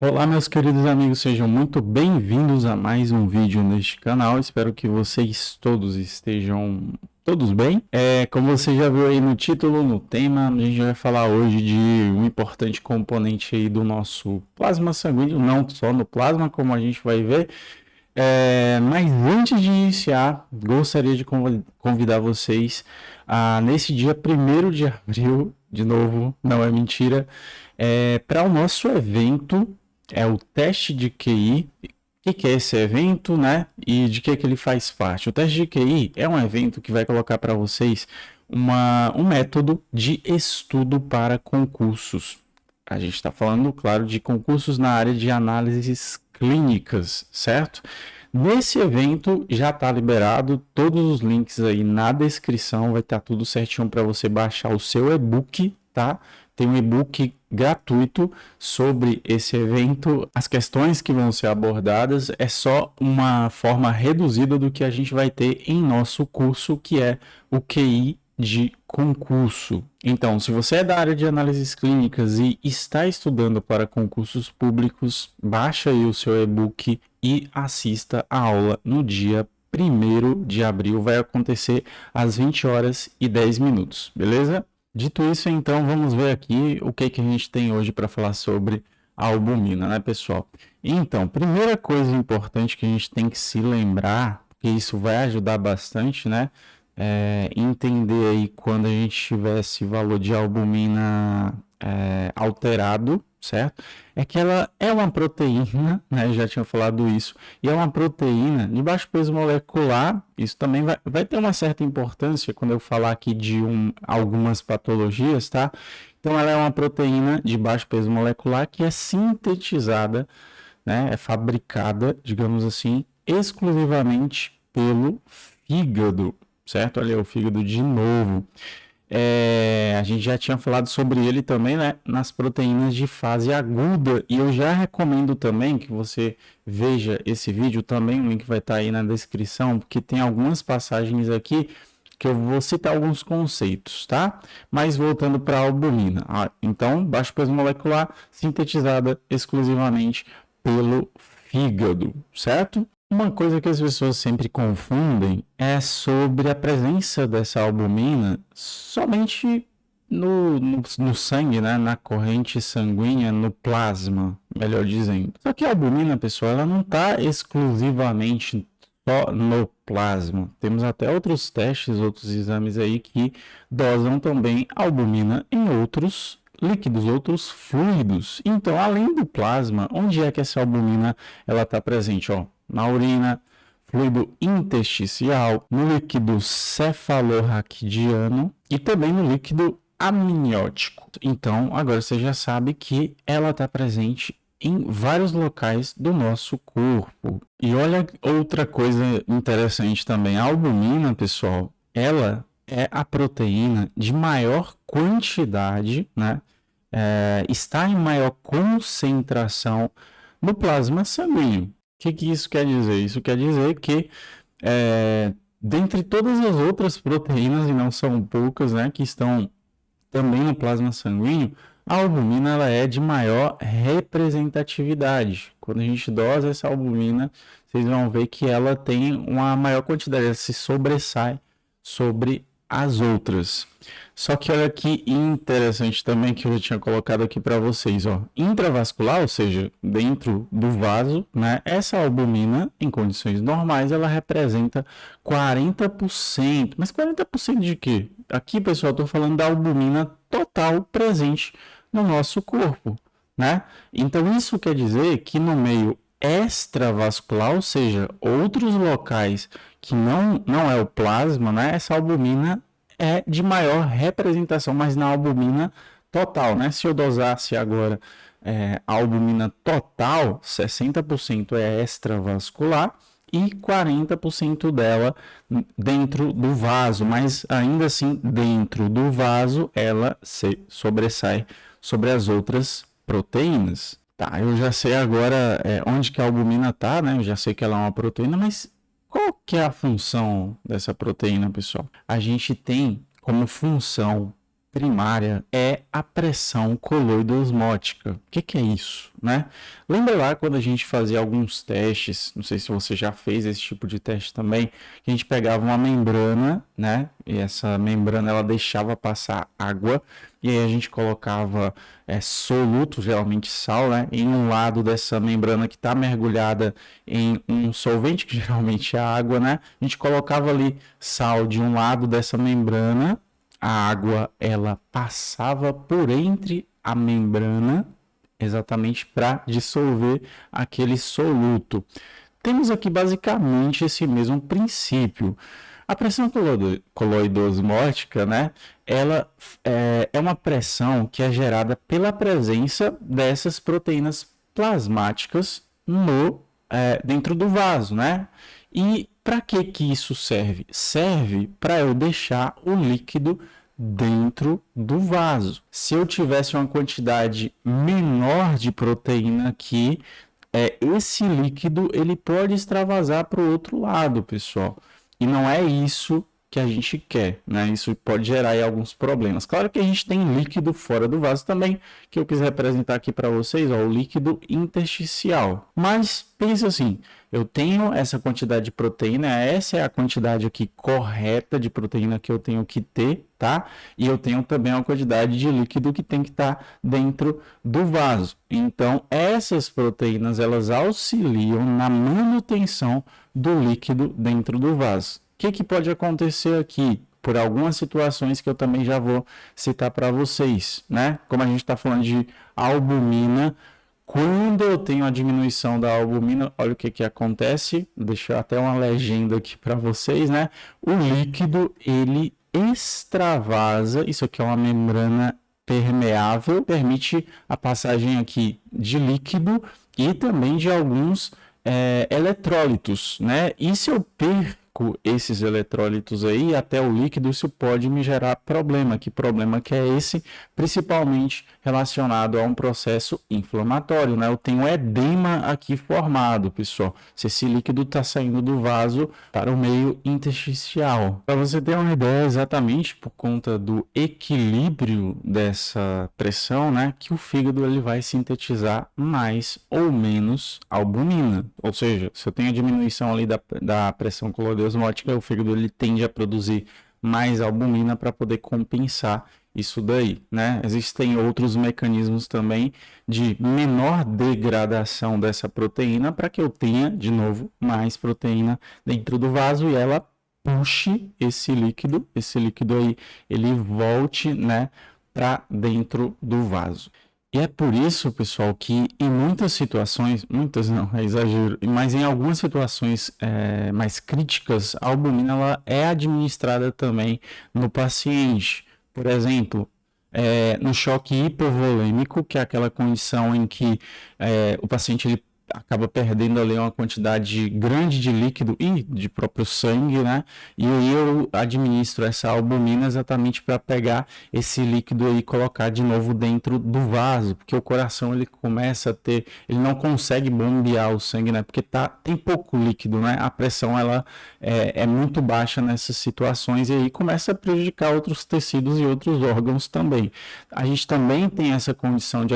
Olá, meus queridos amigos, sejam muito bem-vindos a mais um vídeo neste canal. Espero que vocês todos estejam todos bem. Como você já viu aí no título, no tema, a gente vai falar hoje de um importante componente aí do nosso plasma sanguíneo, não só no plasma, como a gente vai ver. Mas antes de iniciar, gostaria de convidar vocês nesse dia 1º de abril, de novo, não é mentira, para o nosso evento, o teste de QI. O que é esse evento, né? E de que ele faz parte? O teste de QI é um evento que vai colocar para vocês um método de estudo para concursos. A gente está falando, claro, de concursos na área de análises clínicas, certo? Nesse evento já está liberado todos os links aí na descrição, vai estar tudo certinho para você baixar o seu e-book, tá? Tem um e-book gratuito sobre esse evento. As questões que vão ser abordadas é só uma forma reduzida do que a gente vai ter em nosso curso, que é o QI de concurso. Então, se você é da área de análises clínicas e está estudando para concursos públicos, baixa aí o seu e-book e assista a aula no dia 1º de abril. Vai acontecer às 20 horas e 10 minutos, beleza? Dito isso, então, vamos ver aqui o que a gente tem hoje para falar sobre a albumina, né, pessoal? Então, primeira coisa importante que a gente tem que se lembrar, porque isso vai ajudar bastante, né? Entender aí quando a gente tiver esse valor de albumina alterado, certo? É que ela é uma proteína, né? Eu já tinha falado isso, e é uma proteína de baixo peso molecular. Isso também vai ter uma certa importância quando eu falar aqui de algumas patologias, tá? Então, ela é uma proteína de baixo peso molecular que é sintetizada, né? É fabricada, digamos assim, exclusivamente pelo fígado, certo? Olha, o fígado de novo. A gente já tinha falado sobre ele também, né, nas proteínas de fase aguda, e eu já recomendo também que você veja esse vídeo também, o link vai estar aí na descrição, porque tem algumas passagens aqui que eu vou citar alguns conceitos, tá? Mas voltando para a albumina. Então, baixo peso molecular sintetizada exclusivamente pelo fígado, certo? Uma coisa que as pessoas sempre confundem é sobre a presença dessa albumina somente no sangue, né? Na corrente sanguínea, no plasma, melhor dizendo. Só que a albumina, pessoal, ela não está exclusivamente só no plasma. Temos até outros testes, outros exames aí que dosam também albumina em outros líquidos, outros fluidos. Então, além do plasma, onde é que essa albumina ela está presente? Ó, na urina, fluido intersticial, no líquido cefalorraquidiano e também no líquido amniótico. Então, agora você já sabe que ela está presente em vários locais do nosso corpo. E olha outra coisa interessante também, a albumina, pessoal, ela é a proteína de maior quantidade, né? Está em maior concentração no plasma sanguíneo. O que isso quer dizer? Isso quer dizer que, dentre todas as outras proteínas, e não são poucas, né, que estão também no plasma sanguíneo, a albumina ela é de maior representatividade. Quando a gente dosa essa albumina, vocês vão ver que ela tem uma maior quantidade, ela se sobressai sobre as outras. Só que olha que interessante também que eu tinha colocado aqui para vocês, ó. Intravascular, ou seja, dentro do vaso, né? Essa albumina, em condições normais, ela representa 40%. Mas 40% de quê? Aqui, pessoal, eu estou falando da albumina total presente no nosso corpo, né? Então isso quer dizer que no meio extravascular, ou seja, outros locais que não é o plasma, né? Essa albumina é de maior representação, mas na albumina total, né? Se eu dosasse agora a albumina total, 60% é extravascular e 40% dela dentro do vaso, mas ainda assim, dentro do vaso, ela se sobressai sobre as outras proteínas. Tá, eu já sei agora onde que a albumina tá, né? Eu já sei que ela é uma proteína, mas qual que é a função dessa proteína, pessoal? A gente tem como função primária é a pressão coloidosmótica. O que é isso, né? Lembra lá quando a gente fazia alguns testes, não sei se você já fez esse tipo de teste também, que a gente pegava uma membrana, né? E essa membrana ela deixava passar água e aí a gente colocava soluto, geralmente sal, né? Em um lado dessa membrana que está mergulhada em um solvente, que geralmente é a água, né? A gente colocava ali sal de um lado dessa membrana, a água ela passava por entre a membrana exatamente para dissolver aquele soluto. Temos aqui basicamente esse mesmo princípio. A pressão coloidosmótica, né, ela é uma pressão que é gerada pela presença dessas proteínas plasmáticas dentro do vaso, né? E para que isso serve? Serve para eu deixar o líquido dentro do vaso. Se eu tivesse uma quantidade menor de proteína aqui, esse líquido ele pode extravasar para o outro lado, pessoal. E não é isso que a gente quer, né? Isso pode gerar aí alguns problemas. Claro que a gente tem líquido fora do vaso também, que eu quis representar aqui para vocês, ó, o líquido intersticial. Mas pense assim, eu tenho essa quantidade de proteína, essa é a quantidade aqui correta de proteína que eu tenho que ter, tá? E eu tenho também uma quantidade de líquido que tem que estar dentro do vaso. Então, essas proteínas, elas auxiliam na manutenção do líquido dentro do vaso. O que pode acontecer aqui? Por algumas situações que eu também já vou citar para vocês, né? Como a gente está falando de albumina, quando eu tenho a diminuição da albumina, olha o que acontece. Deixa eu até uma legenda aqui para vocês, né? O líquido, ele extravasa. Isso aqui é uma membrana permeável, permite a passagem aqui de líquido e também de alguns eletrólitos, né? E se eu perco esses eletrólitos aí até o líquido, isso pode me gerar problema. Que problema que é esse? Principalmente relacionado a um processo inflamatório, né? Eu tenho edema aqui formado, pessoal. Se esse líquido está saindo do vaso para o meio intersticial. Para você ter uma ideia, exatamente por conta do equilíbrio dessa pressão, né? Que o fígado ele vai sintetizar mais ou menos albumina. Ou seja, se eu tenho a diminuição ali da pressão coloidosmótica, o fígado ele tende a produzir mais albumina para poder compensar isso daí, né? Existem outros mecanismos também de menor degradação dessa proteína para que eu tenha, de novo, mais proteína dentro do vaso e ela puxe esse líquido aí, ele volte, né, para dentro do vaso. E é por isso, pessoal, que em muitas situações, muitas não, é exagero, mas em algumas situações mais críticas, a albumina ela é administrada também no paciente. Por exemplo, no choque hipovolêmico, que é aquela condição em que o paciente ele acaba perdendo ali uma quantidade grande de líquido e de próprio sangue, né? E aí eu administro essa albumina exatamente para pegar esse líquido aí e colocar de novo dentro do vaso, porque o coração ele começa a ter, ele não consegue bombear o sangue, né? Porque tem pouco líquido, né? A pressão ela é muito baixa nessas situações e aí começa a prejudicar outros tecidos e outros órgãos também. A gente também tem essa condição de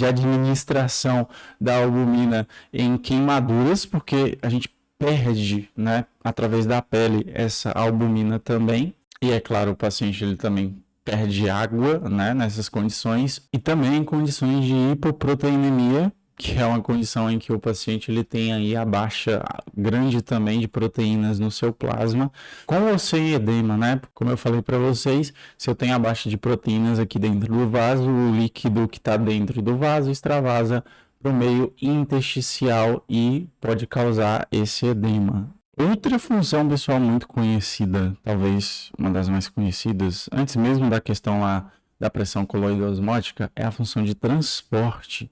administração da albumina em queimaduras, porque a gente perde, né, através da pele essa albumina também. E é claro, o paciente ele também perde água, né, nessas condições e também em condições de hipoproteinemia, que é uma condição em que o paciente ele tem aí a baixa grande também de proteínas no seu plasma, com ou sem edema, né? Como eu falei para vocês, se eu tenho a baixa de proteínas aqui dentro do vaso, o líquido que está dentro do vaso extravasa para o meio intersticial e pode causar esse edema. Outra função, pessoal, muito conhecida, talvez uma das mais conhecidas, antes mesmo da questão lá da pressão coloidosmótica, é a função de transporte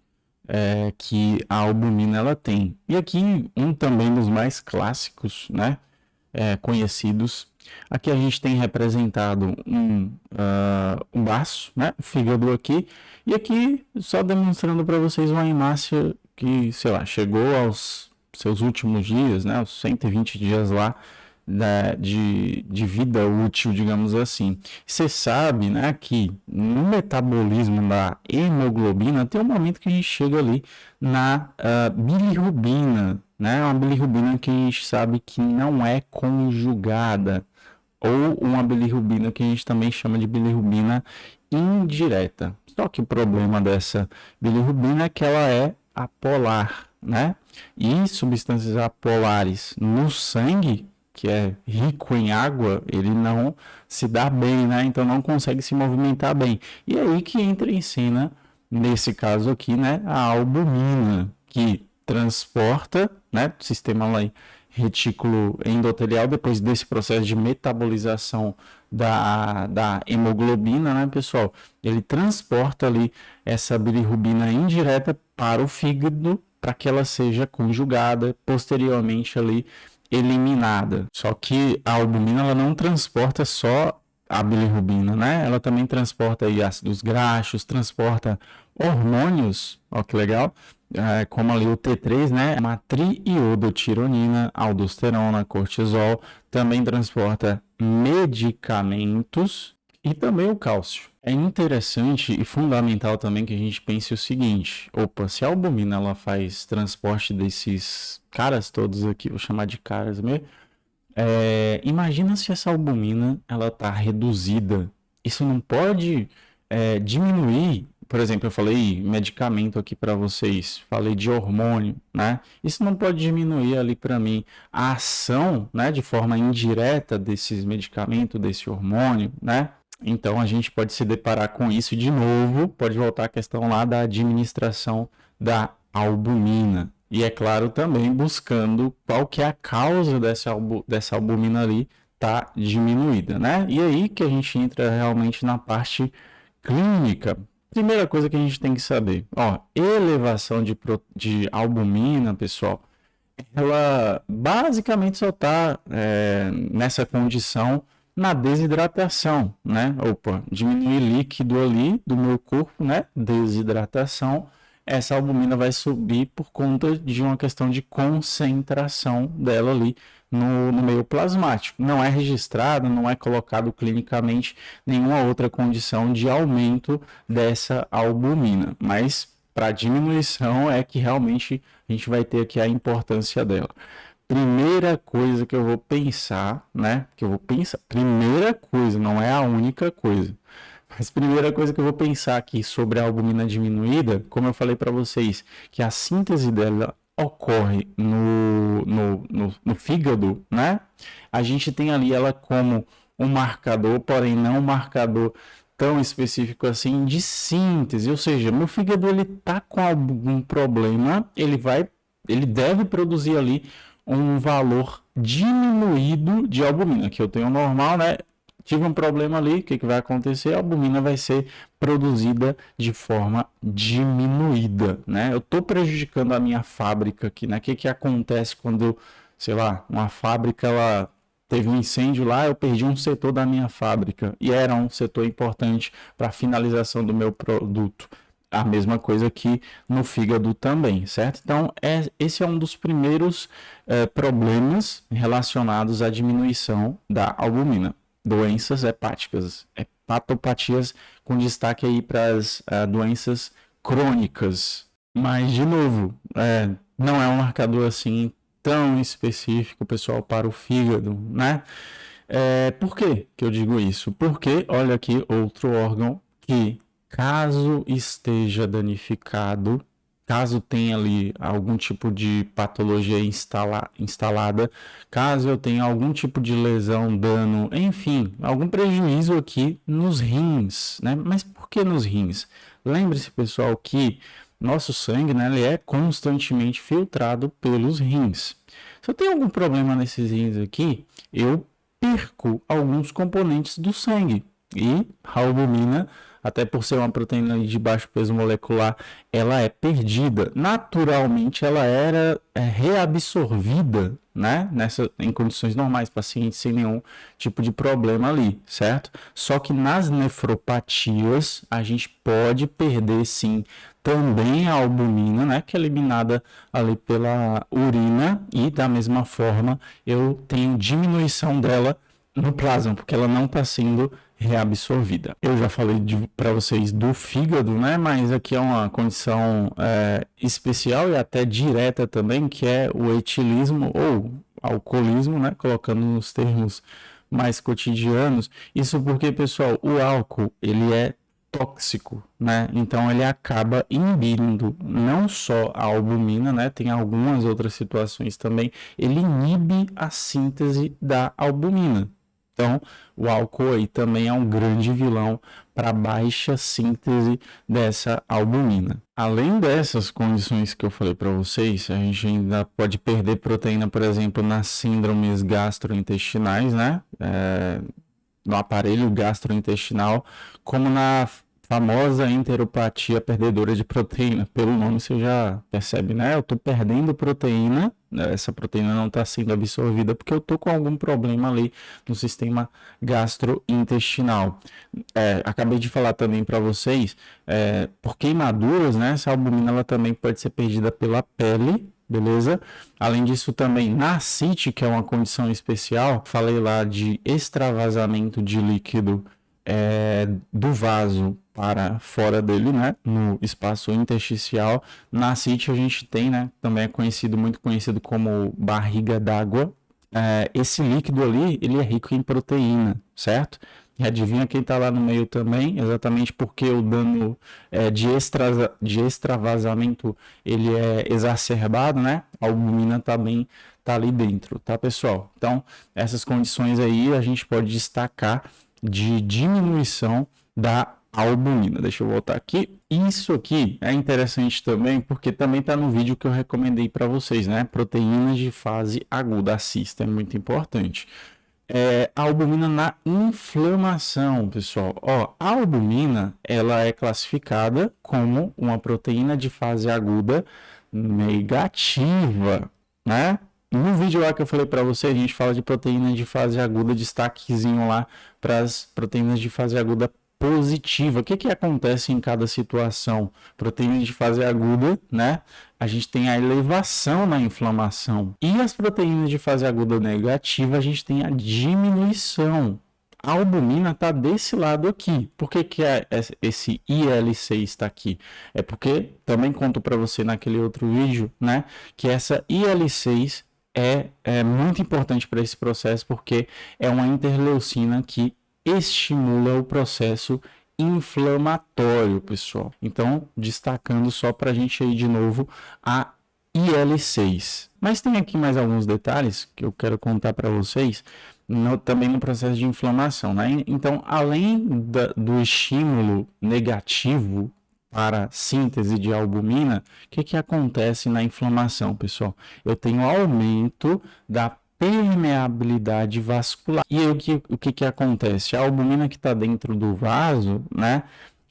que a albumina ela tem. E aqui um também dos mais clássicos, né, conhecidos. Aqui a gente tem representado um baço, né, o fígado aqui, e aqui só demonstrando para vocês uma hemácia que, sei lá, chegou aos seus últimos dias, né, aos 120 dias lá de vida útil, digamos assim. Você sabe, né, que no metabolismo da hemoglobina tem um momento que a gente chega ali na bilirrubina, né? Uma bilirrubina que a gente sabe que não é conjugada, ou uma bilirrubina que a gente também chama de bilirrubina indireta. Só que o problema dessa bilirrubina é que ela é apolar, né? E substâncias apolares no sangue, que é rico em água, ele não se dá bem, né? Então não consegue se movimentar bem. E é aí que entra em cena, nesse caso aqui, né, a albumina, que transporta, né, o sistema lá retículo endotelial, depois desse processo de metabolização da hemoglobina, né, pessoal? Ele transporta ali essa bilirrubina indireta para o fígado para que ela seja conjugada, posteriormente ali eliminada. Só que a albumina ela não transporta só a bilirrubina, né? Ela também transporta aí ácidos graxos, transporta hormônios, ó que legal, como ali o T3, né? Uma triiodotironina, aldosterona, cortisol, também transporta medicamentos e também o cálcio. É interessante e fundamental também que a gente pense o seguinte: opa, se a albumina ela faz transporte desses caras todos aqui, vou chamar de caras mesmo, imagina se essa albumina ela está reduzida. Isso não pode diminuir. Por exemplo, eu falei medicamento aqui para vocês, falei de hormônio, né? Isso não pode diminuir ali para mim a ação, né, de forma indireta desses medicamentos, desse hormônio, né? Então a gente pode se deparar com isso de novo, pode voltar à questão lá da administração da albumina. E é claro também buscando qual que é a causa dessa albumina ali tá diminuída, né? E aí que a gente entra realmente na parte clínica. Primeira coisa que a gente tem que saber, ó, elevação de albumina, pessoal, ela basicamente só está nessa condição na desidratação, né? Opa, diminuir líquido ali do meu corpo, né? Desidratação. Essa albumina vai subir por conta de uma questão de concentração dela ali no meio plasmático. Não é registrado, não é colocado clinicamente nenhuma outra condição de aumento dessa albumina, mas para diminuição é que realmente a gente vai ter aqui a importância dela. Primeira coisa que eu vou pensar, né? Primeira coisa, não é a única coisa. Mas primeira coisa que eu vou pensar aqui sobre a albumina diminuída, como eu falei para vocês, que a síntese dela ocorre no fígado, né? A gente tem ali ela como um marcador, porém não um marcador tão específico assim de síntese, ou seja, meu fígado ele tá com algum problema, ele deve produzir ali um valor diminuído de albumina, que eu tenho normal, né? Tive um problema ali, o que vai acontecer? A albumina vai ser produzida de forma diminuída, né? Eu estou prejudicando a minha fábrica aqui, né? O que acontece quando, sei lá, uma fábrica ela teve um incêndio lá, eu perdi um setor da minha fábrica e era um setor importante para a finalização do meu produto. A mesma coisa aqui no fígado também, certo? Então, esse é um dos primeiros problemas relacionados à diminuição da albumina. Doenças hepáticas, hepatopatias com destaque aí para as doenças crônicas. Mas, de novo, não é um marcador assim tão específico, pessoal, para o fígado, né? Por que eu digo isso? Porque, olha aqui, outro órgão que, caso esteja danificado, caso tenha ali algum tipo de patologia instalada, caso eu tenha algum tipo de lesão, dano, enfim, algum prejuízo aqui nos rins, né? Mas por que nos rins? Lembre-se, pessoal, que nosso sangue, né, ele é constantemente filtrado pelos rins. Se eu tenho algum problema nesses rins aqui, eu perco alguns componentes do sangue. E a albumina, até por ser uma proteína de baixo peso molecular, ela é perdida. Naturalmente, ela era reabsorvida, né? Em condições normais, pacientes sem nenhum tipo de problema ali, certo? Só que nas nefropatias, a gente pode perder, sim, também a albumina, né, que é eliminada ali pela urina, e da mesma forma eu tenho diminuição dela no plasma, porque ela não está sendo reabsorvida. Eu já falei para vocês do fígado, né, mas aqui é uma condição especial e até direta também, que é o etilismo ou alcoolismo, né, colocando nos termos mais cotidianos. Isso porque, pessoal, o álcool, ele é tóxico, né? Então ele acaba inibindo não só a albumina, né? Tem algumas outras situações também. Ele inibe a síntese da albumina. Então, o álcool aí também é um grande vilão para a baixa síntese dessa albumina. Além dessas condições que eu falei para vocês, a gente ainda pode perder proteína, por exemplo, nas síndromes gastrointestinais, né? No aparelho gastrointestinal, como na famosa enteropatia perdedora de proteína. Pelo nome você já percebe, né? Eu estou perdendo proteína, né? Essa proteína não está sendo absorvida porque eu estou com algum problema ali no sistema gastrointestinal. Acabei de falar também para vocês, por queimaduras, né? Essa albumina ela também pode ser perdida pela pele. Beleza? Além disso, também na ascite, que é uma condição especial, falei lá de extravasamento de líquido do vaso para fora dele, né? No espaço intersticial. Na ascite a gente tem, né? Também é muito conhecido como barriga d'água. Esse líquido ali, ele é rico em proteína, certo? E adivinha quem está lá no meio também? Exatamente porque o dano de extravasamento ele é exacerbado, né? A albumina também está ali dentro, tá, pessoal? Então, essas condições aí a gente pode destacar de diminuição da albumina. Deixa eu voltar aqui. Isso aqui é interessante também, porque também está no vídeo que eu recomendei para vocês, né? Proteínas de fase aguda. Assista, é muito importante. A albumina na inflamação, pessoal. Ó, a albumina, ela é classificada como uma proteína de fase aguda negativa, né? No vídeo lá que eu falei para você, a gente fala de proteína de fase aguda, destaquezinho lá para as proteínas de fase aguda positiva. O que que acontece em cada situação? Proteína de fase aguda, né? A gente tem a elevação na inflamação. E as proteínas de fase aguda negativa, a gente tem a diminuição. A albumina está desse lado aqui. Por que que esse IL6 está aqui? É porque, também conto para você naquele outro vídeo, né? Que essa IL6 é muito importante para esse processo, porque é uma interleucina que estimula o processo inflamatório, pessoal. Então, destacando só para a gente aí de novo a IL6. Mas tem aqui mais alguns detalhes que eu quero contar para vocês também no processo de inflamação, né? Então, além do estímulo negativo para síntese de albumina, o que acontece na inflamação, pessoal? Eu tenho aumento da permeabilidade vascular. E aí, o que acontece? A albumina que está dentro do vaso, né?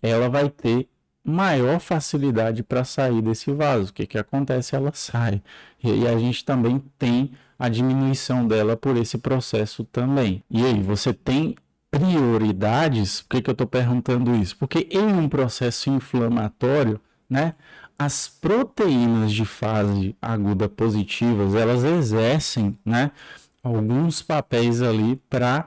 Ela vai ter maior facilidade para sair desse vaso. O que acontece? Ela sai. E aí a gente também tem a diminuição dela por esse processo também. E aí, você tem prioridades? Por que eu estou perguntando isso? Porque em um processo inflamatório, né, as proteínas de fase aguda positivas, elas exercem, né, alguns papéis ali para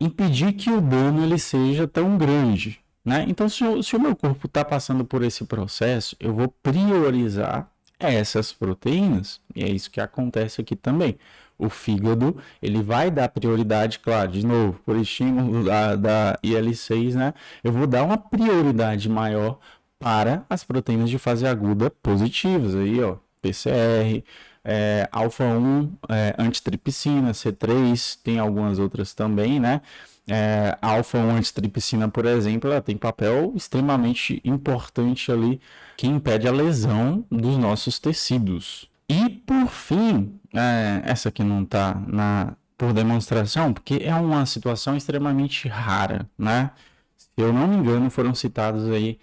impedir que o dano ele seja tão grande, né? Então, se o meu corpo está passando por esse processo, eu vou priorizar essas proteínas, e é isso que acontece aqui também. O fígado, ele vai dar prioridade, claro, de novo, por estímulo da IL6, né? Eu vou dar uma prioridade maior para as proteínas de fase aguda positivas, aí, ó, PCR, alfa-1, antitripsina, C3, tem algumas outras também, né? Alfa-1 antitripsina, por exemplo, ela tem papel extremamente importante ali que impede a lesão dos nossos tecidos. E por fim, essa aqui não está por demonstração, porque é uma situação extremamente rara, né? Se eu não me engano, foram citados aí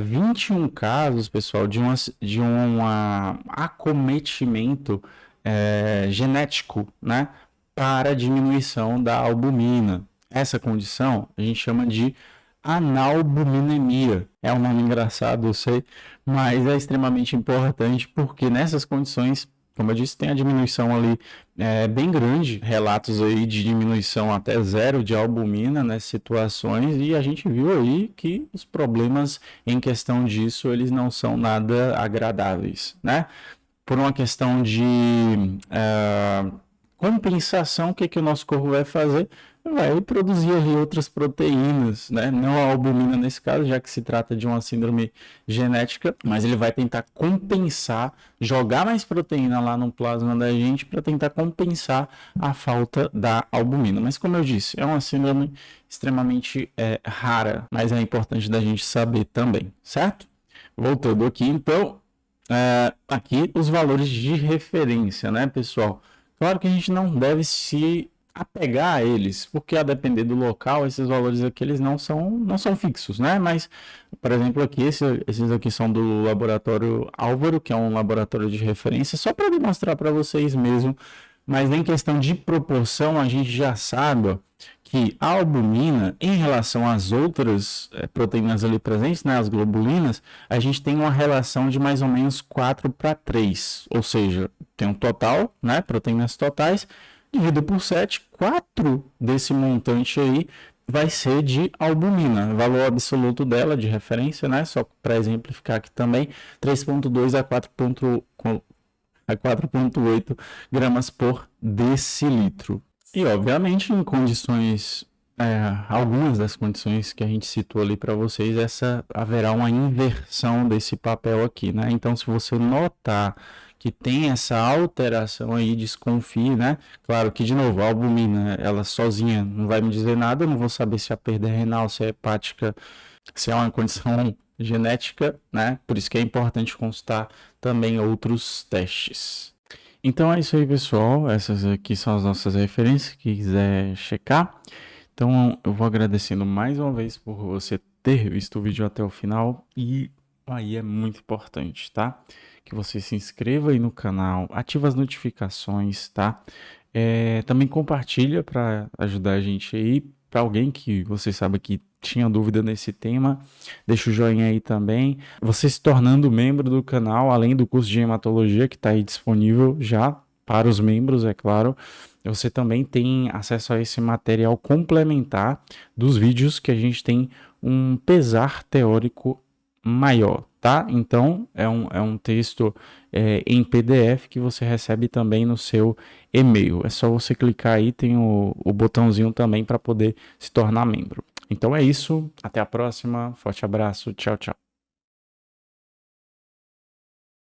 21 casos, pessoal, de um acometimento genético, né? Para diminuição da albumina. Essa condição a gente chama de analbuminemia. É um nome engraçado, eu sei, mas é extremamente importante porque nessas condições, como eu disse, tem a diminuição ali bem grande, relatos aí de diminuição até zero de albumina nessas situações, e a gente viu aí que os problemas em questão disso, eles não são nada agradáveis, né? Por uma questão de compensação, o que, que o nosso corpo vai fazer? Vai produzir ali outras proteínas, né? Não a albumina nesse caso, já que se trata de uma síndrome genética, mas ele vai tentar compensar, jogar mais proteína lá no plasma da gente para tentar compensar a falta da albumina. Mas como eu disse, é uma síndrome extremamente rara, mas é importante da gente saber também, certo? Voltando aqui, então, aqui os valores de referência, né, pessoal? Claro que a gente não deve se apegar a eles, porque a depender do local, esses valores aqui eles não são fixos, né? Mas, por exemplo, aqui, esses aqui são do laboratório Álvaro, que é um laboratório de referência, só para demonstrar para vocês mesmo. Mas em questão de proporção, a gente já sabe, ó, que a albumina, em relação às outras proteínas ali presentes, né, as globulinas, a gente tem uma relação de mais ou menos 4:3, ou seja, tem um total, né, proteínas totais, dividido por 7, 4 desse montante aí vai ser de albumina, valor absoluto dela de referência, né, só para exemplificar aqui também, 3,2 a 4,8 gramas por decilitro. E, obviamente, em condições, algumas das condições que a gente citou ali para vocês, haverá uma inversão desse papel aqui, né? Então, se você notar que tem essa alteração aí, desconfie, né? Claro que, de novo, a albumina, ela sozinha não vai me dizer nada, eu não vou saber se a perda é renal, se é hepática, se é uma condição genética, né? Por isso que é importante consultar também outros testes. Então é isso aí, pessoal. Essas aqui são as nossas referências, que quiser checar. Então eu vou agradecendo mais uma vez por você ter visto o vídeo até o final, e aí é muito importante, tá? Que você se inscreva aí no canal, ativa as notificações, tá? Também compartilha para ajudar a gente aí, para alguém que você sabe que tinha dúvida nesse tema, deixa o joinha aí também. Você se tornando membro do canal, além do curso de hematologia que está aí disponível já para os membros, é claro, você também tem acesso a esse material complementar dos vídeos que a gente tem um pesar teórico maior, tá? Então, é um texto em PDF que você recebe também no seu e-mail. É só você clicar aí, tem o botãozinho também para poder se tornar membro. Então é isso, até a próxima, forte abraço, tchau, tchau.